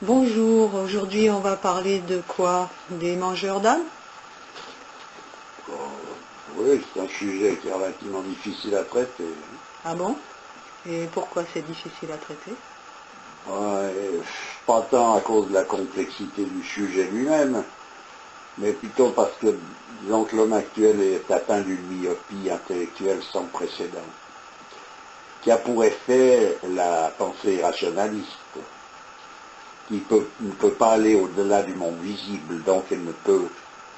Bonjour, aujourd'hui on va parler de quoi? Des mangeurs d'âmes? Oui, c'est un sujet qui est relativement difficile à traiter. Ah bon? Et pourquoi c'est difficile à traiter? Ouais, pas tant à cause de la complexité du sujet lui-même, mais plutôt parce que, disons que l'homme actuel est atteint d'une myopie intellectuelle sans précédent, qui a pour effet la pensée rationaliste, qui ne peut pas aller au-delà du monde visible, donc elle ne peut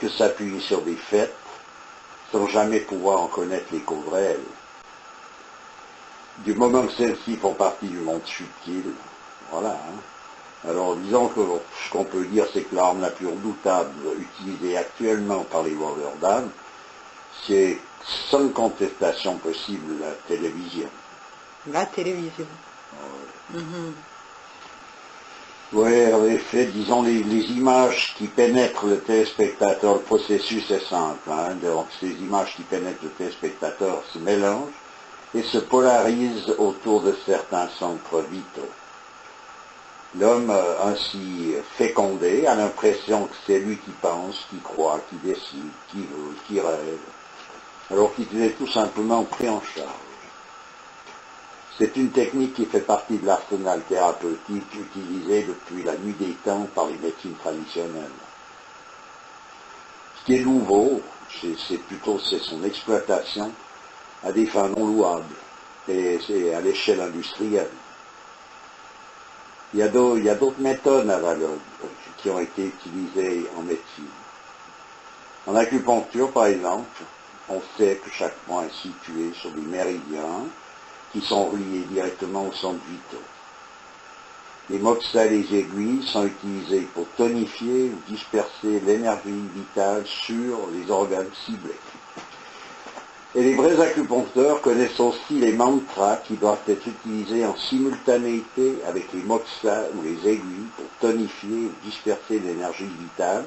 que s'appuyer sur des faits, sans jamais pouvoir en connaître les causes réelles. Du moment que celles-ci font partie du monde subtil, voilà. Alors disons que ce qu'on peut dire, c'est que l'arme la plus redoutable utilisée actuellement par les vendeurs d'âmes, c'est sans contestation possible la télévision. La télévision. Oui, en effet, disons les images qui pénètrent le téléspectateur, le processus est simple, donc ces images qui pénètrent le téléspectateur se mélangent et se polarisent autour de certains centres vitaux. L'homme ainsi fécondé a l'impression que c'est lui qui pense, qui croit, qui décide, qui veut, qui rêve, alors qu'il est tout simplement pris en charge. C'est une technique qui fait partie de l'arsenal thérapeutique utilisé depuis la nuit des temps par les médecines traditionnelles. Ce qui est nouveau, c'est son exploitation à des fins non louables, et c'est à l'échelle industrielle. Il y a d'autres méthodes analogues qui ont été utilisées en médecine. En acupuncture, par exemple, on sait que chaque point est situé sur des méridiens qui sont reliés directement au centre vitaux. Les moxas et les aiguilles sont utilisés pour tonifier ou disperser l'énergie vitale sur les organes ciblés. Et les vrais acupuncteurs connaissent aussi les mantras qui doivent être utilisés en simultanéité avec les moxas ou les aiguilles pour tonifier ou disperser l'énergie vitale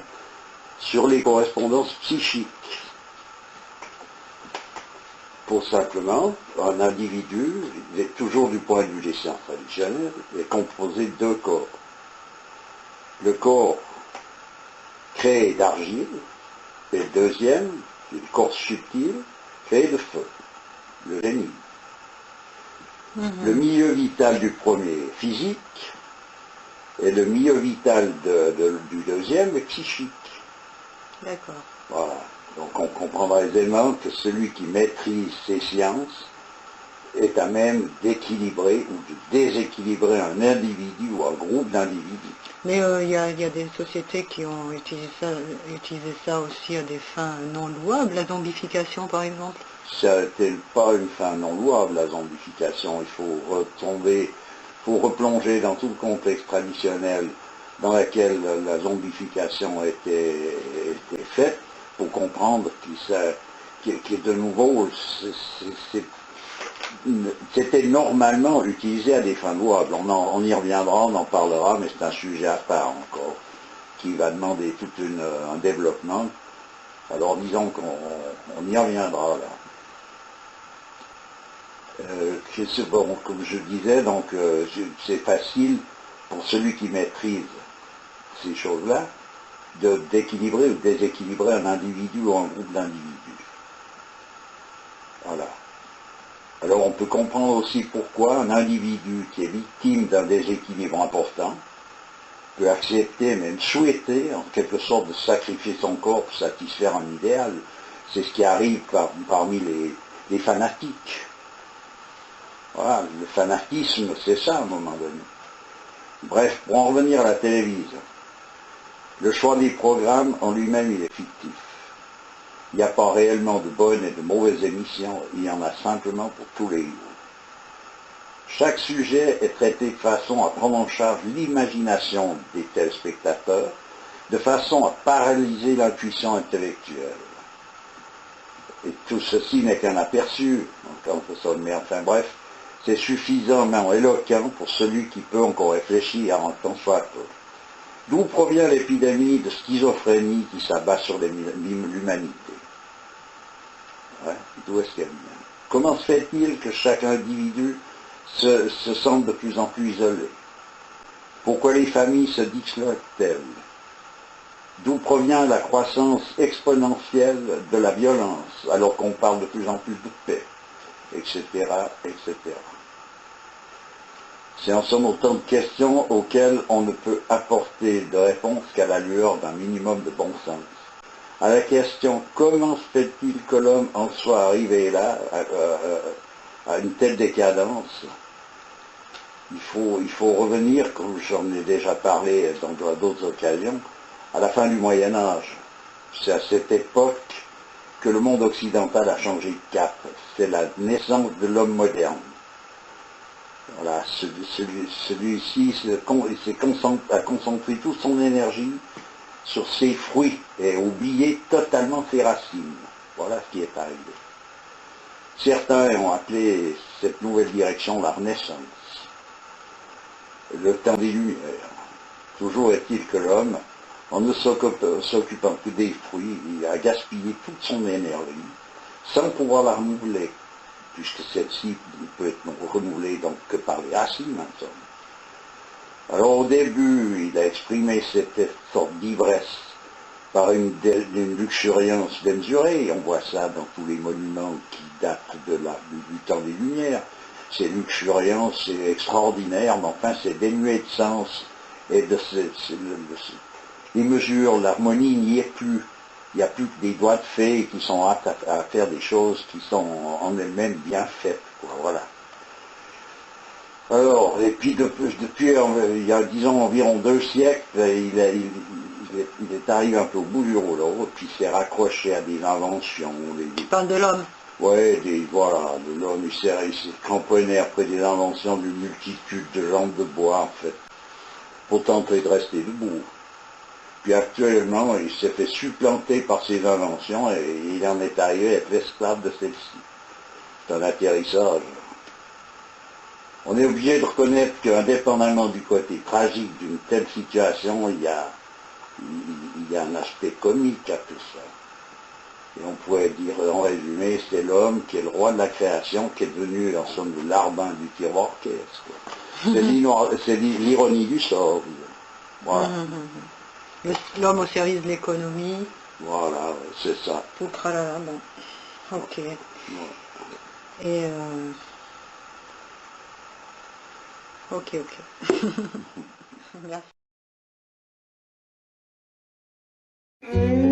sur les correspondances psychiques. Pour simplement, un individu, toujours du point de vue des sciences traditionnelles, est composé de deux corps. Le corps créé d'argile, et le deuxième, le corps subtil, créé de feu, le génie. Le milieu vital du premier est physique, et le milieu vital du deuxième est psychique. D'accord. Voilà. Donc on comprendra aisément que celui qui maîtrise ces sciences est à même d'équilibrer ou de déséquilibrer un individu ou un groupe d'individus. Mais il y a des sociétés qui ont utilisé ça aussi à des fins non louables, la zombification par exemple. Ça n'est pas une fin non louable, la zombification. Il faut replonger dans tout le contexte traditionnel dans lequel la zombification était faite, pour comprendre que de nouveau, c'était normalement utilisé à des fins louables. On y reviendra, on en parlera, mais c'est un sujet à part encore, qui va demander tout un développement. Alors disons qu'on y reviendra là. Bon, comme je disais, donc c'est facile pour celui qui maîtrise ces choses-là d'équilibrer ou déséquilibrer un individu ou un groupe d'individus. Voilà. Alors on peut comprendre aussi pourquoi un individu qui est victime d'un déséquilibre important peut accepter, même souhaiter, en quelque sorte, de sacrifier son corps pour satisfaire un idéal. C'est ce qui arrive parmi les fanatiques. Voilà, le fanatisme, c'est ça à un moment donné. Bref, pour en revenir à la télévision, le choix des programmes en lui-même, il est fictif. Il n'y a pas réellement de bonnes et de mauvaises émissions, il y en a simplement pour tous les goûts. Chaque sujet est traité de façon à prendre en charge l'imagination des téléspectateurs, de façon à paralyser l'intuition intellectuelle. Et tout ceci n'est qu'un aperçu, donc on sonne, mais enfin bref, c'est suffisamment éloquent pour celui qui peut encore réfléchir en tant soit peu. D'où provient l'épidémie de schizophrénie qui s'abat sur l'humanité? Ouais, d'où est-ce qu'elle vient? Comment se fait-il que chaque individu se sente de plus en plus isolé? Pourquoi les familles se disloquent-elles? D'où provient la croissance exponentielle de la violence, alors qu'on parle de plus en plus de paix, etc., etc. C'est en somme autant de questions auxquelles on ne peut apporter de réponse qu'à la lueur d'un minimum de bon sens. À la question « Comment se fait-il que l'homme en soit arrivé là, à une telle décadence ?» il faut revenir, comme j'en ai déjà parlé dans d'autres occasions, à la fin du Moyen-Âge. C'est à cette époque que le monde occidental a changé de cap. C'est la naissance de l'homme moderne. Voilà, celui-ci a concentré toute son énergie sur ses fruits et oublié totalement ses racines. Voilà ce qui est arrivé. Certains ont appelé cette nouvelle direction la Renaissance, le temps des Lumières. Toujours est-il que l'homme, en ne s'occupant que des fruits, il a gaspillé toute son énergie, sans pouvoir la renouveler, puisque celle-ci ne peut être renouvelée donc que par les racines, en somme. Alors au début, il a exprimé cette sorte d'ivresse par une luxuriance démesurée. On voit ça dans tous les monuments qui datent du temps des Lumières. Ces luxuriances, c'est extraordinaire, mais enfin c'est dénué de sens. Et les mesures, l'harmonie n'y est plus. Il n'y a plus que des doigts de fée qui sont aptes à faire des choses qui sont en elles-mêmes bien faites. Voilà. Alors, et puis depuis il y a disons environ 2 siècles, il est arrivé un peu au bout du rouleau, puis s'est raccroché à des inventions. Tu parles de l'homme? Oui, voilà, de l'homme, il s'est cramponné après des inventions d'une multitude de jambes de bois, en fait, pour tenter de rester debout. Puis actuellement, il s'est fait supplanter par ses inventions et il en est arrivé à être l'esclave de celle-ci. C'est un atterrissage. On est obligé de reconnaître qu'indépendamment du côté tragique d'une telle situation, il y a un aspect comique à tout ça. Et on pourrait dire, en résumé, c'est l'homme qui est le roi de la création, qui est devenu, en somme, le larbin du tiroir-orchestre. C'est l'ironie du sort. Voilà. L'homme au service de l'économie. Voilà, c'est ça. Tout tralala, bon. Ok. Ouais. Et ok. Merci.